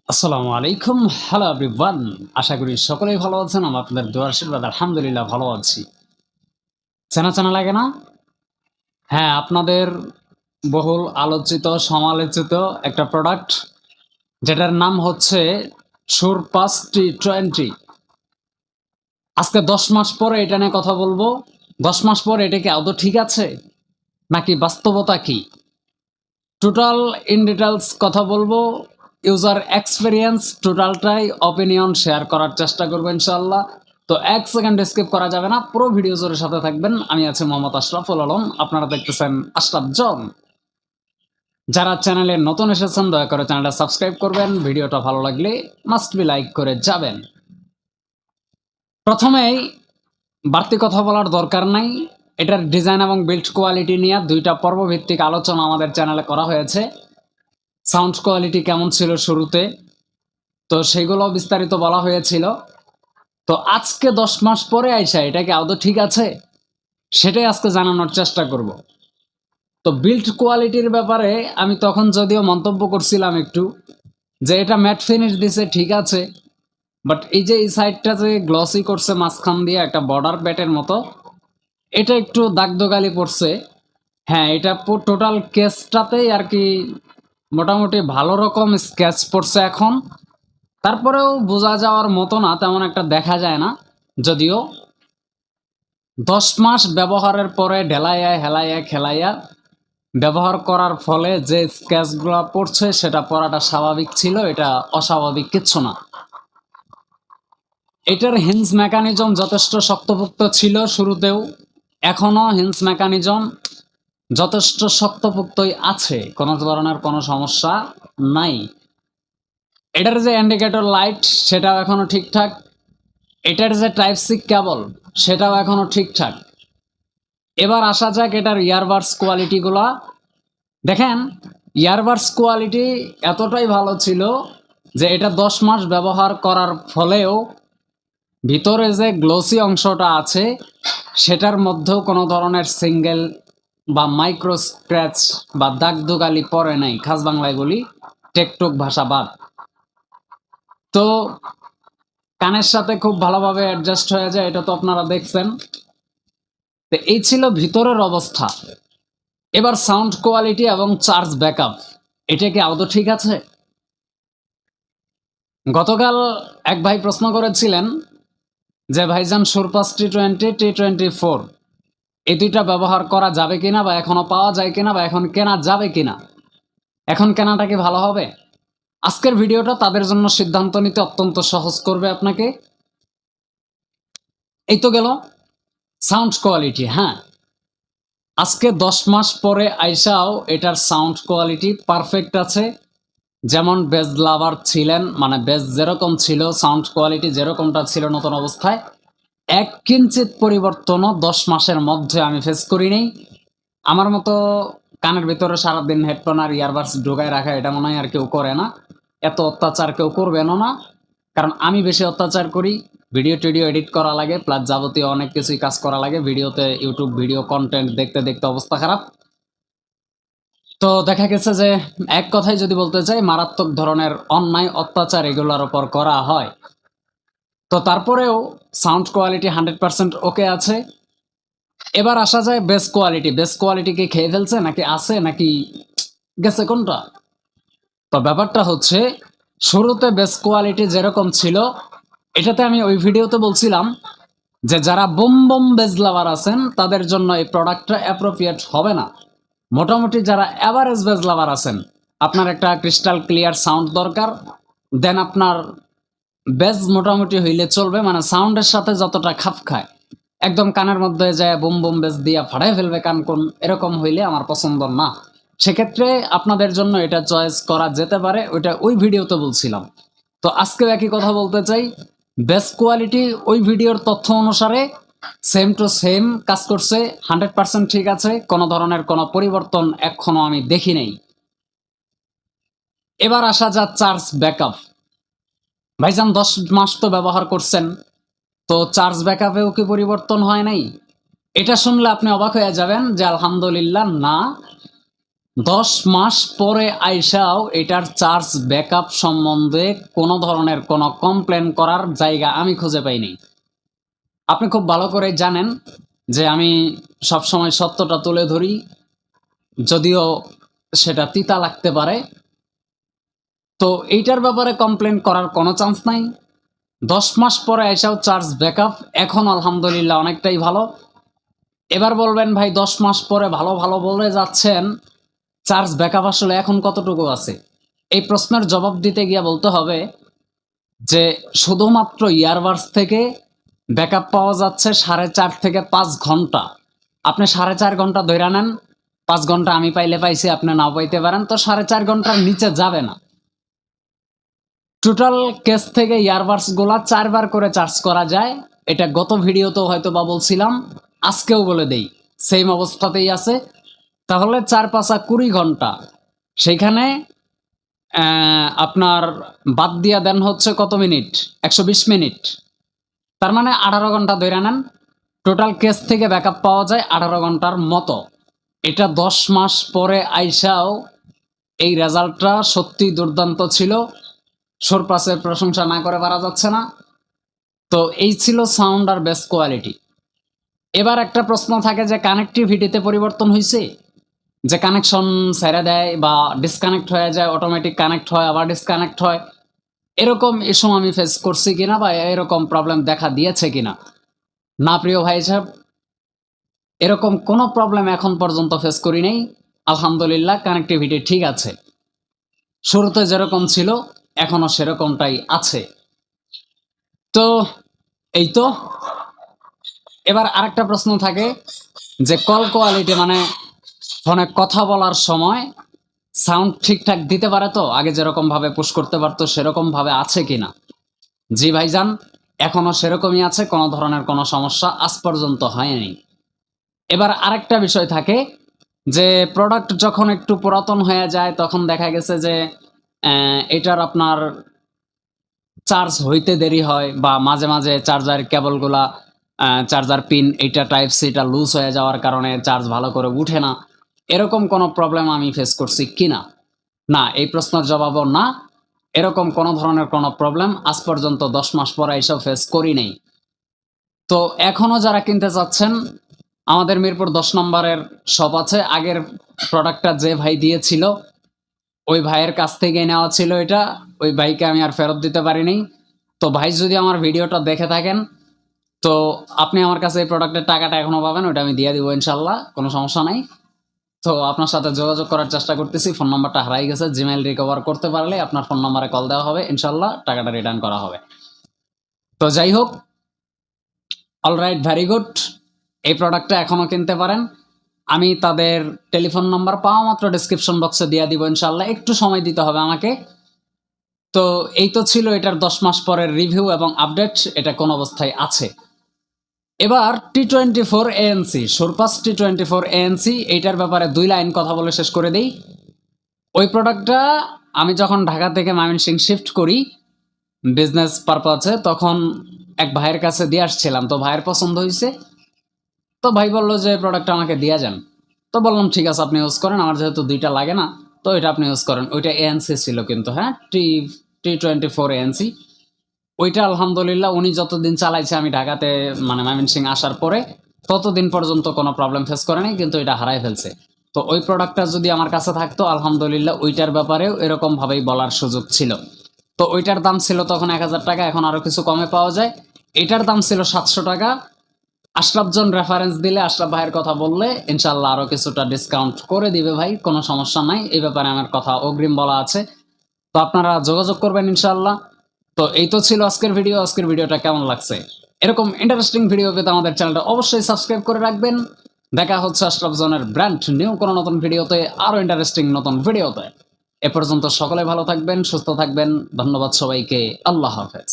আসসালামু আলাইকুম। Hello everyone. আশা করি সকলেই ভালো আছেন। আমি আপনাদের দোয়ার আশীর্বাদ আলহামদুলিল্লাহ ভালো আছি। চেনা, চেনা লাগে না? হ্যাঁ, আপনাদের বহুল আলোচিত, সমালোচিত একটা প্রোডাক্ট যেটার নাম হচ্ছে সুরপাস T20। আজকে ১০ মাস পরে এটা নিয়ে কথা বলবো। ১০ মাস পরে এটা কি আদৌ ঠিক আছে? নাকি বাস্তবতা কি? টোটাল ইন ডিটেইলস কথা বলবো। ইউজার এক্সপেরিয়েন্স টোটালটাই অপিনিয়ন শেয়ার করার চেষ্টা করবো ইনশাআল্লাহ। তো ১ সেকেন্ড স্কিপ করা যাবে না। পুরো ভিডিও জুড়ে সাথে থাকবেন। আমি আছি মোহাম্মদ আশরাফুল আলম। আপনারা দেখতেছেন আশরাফ জন। যারা চ্যানেলে নতুন এসেছেন দয়া করে চ্যানেলটা সাবস্ক্রাইব করবেন। ভিডিওটা ভালো লাগলে মাস্ট বি লাইক করে যাবেন। প্রথমেই বাড়তি কথা বলার দরকার নাই। এটার ডিজাইন এবং বিল্ড কোয়ালিটি নিয়ে ২টা পর্বভিত্তিক আলোচনা আমাদের চ্যানেলে করা হয়েছে। সাউন্ড কোয়ালিটি কেমন ছিল শুরুতে, তো সেগুলো বিস্তারিত বলা হয়েছিল। তো আজকে ১০ মাস পরে আইসা এটা কি আদৌ ঠিক আছে, সেটাই আজকে জানানোর চেষ্টা করব। তো বিল্ড কোয়ালিটির ব্যাপারে আমি তখন যদিও মন্তব্য করছিলাম একটু, যে এটা ম্যাট ফিনিশ দিছে ঠিক আছে, বাট এই যে এই সাইডটা যে গ্লসি করছে মাঝখান দিয়ে একটা বর্ডার প্যাটের মতো, এটা একটু দাগদোগালি পড়ছে। হ্যাঁ, এটা টোটাল কেসটাতেই আর কি মোটামুটি ভালো রকম স্কেচ পড়ছে এখন। তারপরেও বোঝা যাওয়ার মতো না, তেমন একটা দেখা যায় না। যদিও ১০ মাস ব্যবহারের পরে ঢেলাইয়া হেলাইয়া খেলাইয়া ব্যবহার করার ফলে যে স্ক্র্যাচগুলো পড়ছে সেটা পড়াটা স্বাভাবিক ছিল, এটা অস্বাভাবিক কিচ্ছু না। এটার হিঞ্জ মেকানিজম যথেষ্ট শক্তপোক্ত ছিল শুরুতেও, এখনো হিঞ্জ মেকানিজম যথেষ্ট শক্তপোক্তই আছে, কোনো ধরনের কোনো সমস্যা নাই। এটার যে ইন্ডিকেটর লাইট সেটাও এখনো ঠিকঠাক। এটার যে টাইপ সি কেবল সেটাও এখনো ঠিকঠাক। এবার আসা যাক এটার ইয়ারবাডস কোয়ালিটিগুলা। দেখেন, ইয়ারবাডস কোয়ালিটি এতটাই ভালো ছিল যে এটা ১০ মাস ব্যবহার করার ফলেও ভিতরে যে গ্লোসি অংশটা আছে সেটার মধ্যেও কোনো ধরনের সিঙ্গেল বা মাইক্রো স্ক্র্যাচ বা দাগদোগালি পড়ে নাই, খাস বাংলায় বলি টেকটক ভাষা বাদ। তো কানের সাথে খুব ভালোভাবে অ্যাডজাস্ট হয়ে যায়, এটা তো আপনারা দেখছেন। তো এই ছিল ভিতরের অবস্থা। এবার সাউন্ড কোয়ালিটি এবং চার্জ ব্যাকআপ, এটা কি আদৌ ঠিক আছে? গতকাল এক ভাই প্রশ্ন করেছিলেন যে ভাইজান সুরপাস T20 T24 এই দুইটা ব্যবহার করা যাবে কিনা, বা এখনো পাওয়া যায় কিনা, বা এখন কেনা যাবে কিনা, এখন কেনাটা কি ভালো হবে? আজকের ভিডিওটা তাদের জন্য সিদ্ধান্ত নিতে অত্যন্ত সহজ করবে আপনাকে। এই তো গেল সাউন্ড কোয়ালিটি। হ্যাঁ, আজকে ১০ মাস পরে আইসাও এটার সাউন্ড কোয়ালিটি পারফেক্ট আছে। যেমন বেজ লাভার ছিলেন, মানে বেজ যেরকম ছিল, সাউন্ড কোয়ালিটি যেরকমটা ছিল নতুন অবস্থায়, এক কিঞ্চিত পরিবর্তনও ১০ মাসের মধ্যে আমি ফেস করিনি। আমার মতো কানের ভিতরে সারাদিন হেডফোন আর ইয়ারবাডস ঢোকায় রাখা এটা মনে হয় আর কেউ করে না। এত অত্যাচার কেউ করবেনও না, কারণ আমি বেশি অত্যাচার করি। ভিডিও টিডিও এডিট করা লাগে, প্লাস যাবতীয় অনেক কিছুই কাজ করা লাগে ভিডিওতে। ইউটিউব ভিডিও কন্টেন্ট দেখতে দেখতে অবস্থা খারাপ। তো দেখা গেছে যে এক কথায় যদি বলতে চাই, মারাত্মক ধরনের অন্যায় অত্যাচার এগুলোর ওপর করা হয়। তো তারপরেও সাউন্ড কোয়ালিটি 100% ওকে আছে। এবার আসা যায় বেস কোয়ালিটি। বেস কোয়ালিটি কি খেয়ে ফেলছে, নাকি আছে, নাকি গেছে কোনটা? তো ব্যাপারটা হচ্ছে, শুরুতে বেস কোয়ালিটি যেরকম ছিল, এটাতে আমি ওই ভিডিওতে বলছিলাম যে যারা বুম বুম বেস লাভার আছেন তাদের জন্য এই প্রোডাক্টটা অ্যাপ্রোপ্রিয়েট হবে না। মোটামুটি যারা অ্যাভারেজ বেস লাভার আছেন, আপনার একটা ক্রিস্টাল ক্লিয়ার সাউন্ড দরকার, দেন আপনার বেস মোটামুটি হইলে চলবে, মানে সাউন্ডের সাথে যতটা খাপ খায়। একদম কানের মধ্যে যায় বুম বুম বেস দিয়া ফাটাই ফেলবে কান কোন, এরকম হইলে আমার পছন্দ না। সেক্ষেত্রে আপনাদের জন্য এটা চয়েস করা যেতে পারে, ওইটা ওই ভিডিওতে বলছিলাম। তো আজকেও একই কথা বলতে চাই, বেস কোয়ালিটি ওই ভিডিওর তথ্য অনুসারে সেম টু সেম কাজ করছে, 100% ঠিক আছে, কোনো ধরনের কোনো পরিবর্তন এখনো আমি দেখি নাই। এবার আসা যাক চার্জ ব্যাকআপ। ভাইজান ১০ মাস তো ব্যবহার করছেন, তো চার্জ ব্যাকআপেও কি পরিবর্তন হয় নাই? এটা শুনলে আপনি অবাক হয়ে যাবেন যে আলহামদুলিল্লাহ না, 10 মাস পরে আইসাও এটার চার্জ ব্যাকআপ সম্বন্ধে কোনো ধরনের কোনো কমপ্লেন করার জায়গা আমি খুঁজে পাইনি। আপনি খুব ভালো করে জানেন যে আমি সবসময় সত্যটা তুলে ধরি, যদিও সেটা তিতা লাগতে পারে। তো এইটার ব্যাপারে কমপ্লেন করার কোনো চান্স নাই। 10 মাস পরে আইসাও চার্জ ব্যাকআপ এখন আলহামদুলিল্লাহ অনেকটাই ভালো। এবার বলবেন ভাই 10 মাস পরে ভালো ভালো বলে যাচ্ছেন, চার্জ ব্যাকআপ আসলে এখন কতটুকু আছে? এই প্রশ্নের জবাব দিতে গিয়ে বলতে হবে যে শুধুমাত্র ইয়ারবাডস থেকে ব্যাকআপ পাওয়া যাচ্ছে 4.5 থেকে 5 ঘন্টা। আপনি 4.5 ঘন্টা ধইরা নেন, 5 ঘন্টা আমি পাইলে পাইছি, আপনি নাও পাইতে পারেন, তো 4.5 ঘন্টার নিচে যাবে না। টোটাল কেস থেকে ইয়ারবাডস গুলা 4 বার করে চার্জ করা যায়। এটা গত ভিডিওতেও হয়তো বা বলছিলাম, আজকেও বলে দেই, সেম অবস্থাতেই আছে। তাহলে 4 × 5 = 20 ঘন্টা। সেইখানে আপনার বাদ দিয়া দেন হচ্ছে কত মিনিট? 120 মিনিট। তার মানে 18 ঘন্টা ধরে নেন। টোটাল কেস থেকে ব্যাকআপ পাওয়া যায় 18 ঘন্টার মতো। এটা 10 মাস পরে আইসাও এই রেজাল্টটা সত্যি দুর্দান্ত ছিল। সুরপাসের প্রশংসা না করে পারা যাচ্ছে না। তো এই ছিল সাউন্ড আর বেস কোয়ালিটি। এবার একটা প্রশ্ন থাকে যে কানেক্টিভিটিতে পরিবর্তন হয়েছে, যে কানেকশন ছেড়ে দেয় বা ডিসকানেক্ট হয়ে যায়, অটোমেটিক কানেক্ট হয় আবার ডিসকানেক্ট হয়, এরকম ইস্যু আমি ফেস করছি কিনা বা এরকম প্রবলেম দেখা দিয়েছে কিনা? না প্রিয় ভাই সাহেব, এরকম কোনো প্রবলেম এখন পর্যন্ত ফেস করি নাই। আলহামদুলিল্লাহ কানেক্টিভিটি ঠিক আছে, শুরুতে যেরকম ছিল এখনো সেরকমটাই আছে। তো এই তো। এবার আরেকটা প্রশ্ন থাকে যে কল কোয়ালিটি, মানে ফোনে কথা বলার সময় সাউন্ড ঠিকঠাক দিতে পারে তো? আগে যেরকম ভাবে পুশ করতে পারতো সেরকম ভাবে আছে কিনা? জি ভাইজান, এখনো সেরকমই আছে, কোনো ধরনের কোনো সমস্যা আজ পর্যন্ত হয়নি। এবার আরেকটা বিষয় থাকে যে প্রোডাক্ট যখন একটু পুরাতন হয়ে যায় তখন দেখা গেছে যে এটার আপনার চার্জ হইতে দেরি হয়, বা মাঝে মাঝে চার্জার কেবলগুলা, চার্জার পিন এইটা টাইপ সিটা লুজ হয়ে যাওয়ার কারণে চার্জ ভালো করে উঠে না। এরকম কোনো প্রবলেম আমি ফেস করছি কিনা? না, এই প্রশ্নের জবাবও না। এরকম কোনো ধরনের কোনো প্রবলেম আজ পর্যন্ত 10 মাস পরে এসব ফেস করি নাই। তো এখনো যারা কিনতে চাচ্ছেন, আমাদের মিরপুর 10 নম্বরের শপ আছে। আগের প্রোডাক্টটা যে ভাই দিয়েছিল ওই ভাইয়ের কাছ থেকে নেওয়া ছিল এটা, ওই ভাইকে আমি আর ফেরত দিতে পারিনি। তো ভাই যদি আমার ভিডিওটা দেখে থাকেন, তো আপনি আমার কাছে এই প্রোডাক্টের টাকাটা এখনো পাবেন, ওটা আমি দিয়ে দিব ইনশাল্লাহ, কোনো সমস্যা নাই। তো আপনার সাথে যোগাযোগ করার চেষ্টা করতেছি, ফোন নাম্বারটা হারাই গেছে, জিমেইল রিকভার করতে পারলে আপনার ফোন নাম্বারে কল দেওয়া হবে, ইনশাল্লাহ টাকাটা রিটার্ন করা হবে। তো যাই হোক, অলরাইট, ভেরি গুড। এই প্রোডাক্টটা এখনও কিনতে পারেন। আমি তাদের টেলিফোন নাম্বার পাওয়া মাত্র ডেসক্রিপশন বক্সে দিয়ে দিব ইনশাল্লাহ, একটু সময় দিতে হবে আমাকে। তো এই তো ছিল এটার 10 মাস পরের রিভিউ এবং আপডেট, এটা কোন অবস্থায় আছে। এবার T24 ANC, সুরপাস T24 ANC, এইটার ব্যাপারে 2 লাইন কথা বলে শেষ করে দেই। ওই প্রোডাক্টটা আমি যখন ঢাকা থেকে ময়মনসিংহ শিফট করি বিজনেস পারপাসে, তখন এক ভাইয়ের কাছে দিয়ে আসছিলাম। তো ভাইয়ের পছন্দ হয়েছে, তো ভাই বললো যে প্রোডাক্টটা আমাকে দিয়ে যান। তো বললাম ঠিক আছে, আপনি ইউজ করেন, আমার যেহেতু 2টা লাগে না, তো এটা আপনি ইউজ করেন। ওইটা ANC ছিল কিন্তু, হ্যাঁ, T24 ANC। ওইটা আলহামদুলিল্লাহ উনি যতদিন চালাইছে আমি ঢাকাতে মানে ময়মনসিংহ আসার পরে, ততদিন পর্যন্ত কোনো প্রবলেম ফেস করে নাই, কিন্তু এটা হারাই ফেলছে। তো ওই প্রোডাক্টটা যদি আমার কাছে থাকতো আলহামদুলিল্লাহ ওইটার ব্যাপারেও এরকম ভাবেই বলার সুযোগ ছিল। তো ওইটার দাম ছিল তখন 1000 টাকা, এখন আরো কিছু কমে পাওয়া যায়। এটার দাম ছিল 700 টাকা। আশরাফজন রেফারেন্স দিলে, আশরাফ ভাইয়ের কথা বললে ইনশাল্লাহ আরো কিছুটা ডিসকাউন্ট করে দিবে ভাই, কোনো সমস্যা নাই। এই ব্যাপারে আমার কথা অগ্রিম বলা আছে। তো আপনারা যোগাযোগ করবেন ইনশাল্লাহ। তো এই তো ছিল আজকের ভিডিও। আজকের ভিডিওটা কেমন লাগছে? এরকম ইন্টারেস্টিং ভিডিও পেতে আমাদের চ্যানেলটা অবশ্যই সাবস্ক্রাইব করে রাখবেন। দেখা হচ্ছে আশরাফজনের ব্র্যান্ড নিউ কোনো নতুন ভিডিওতে, আরো ইন্টারেস্টিং নতুন ভিডিওতে। এ পর্যন্ত সকলে ভালো থাকবেন, সুস্থ থাকবেন। ধন্যবাদ সবাইকে। আল্লাহ হাফেজ।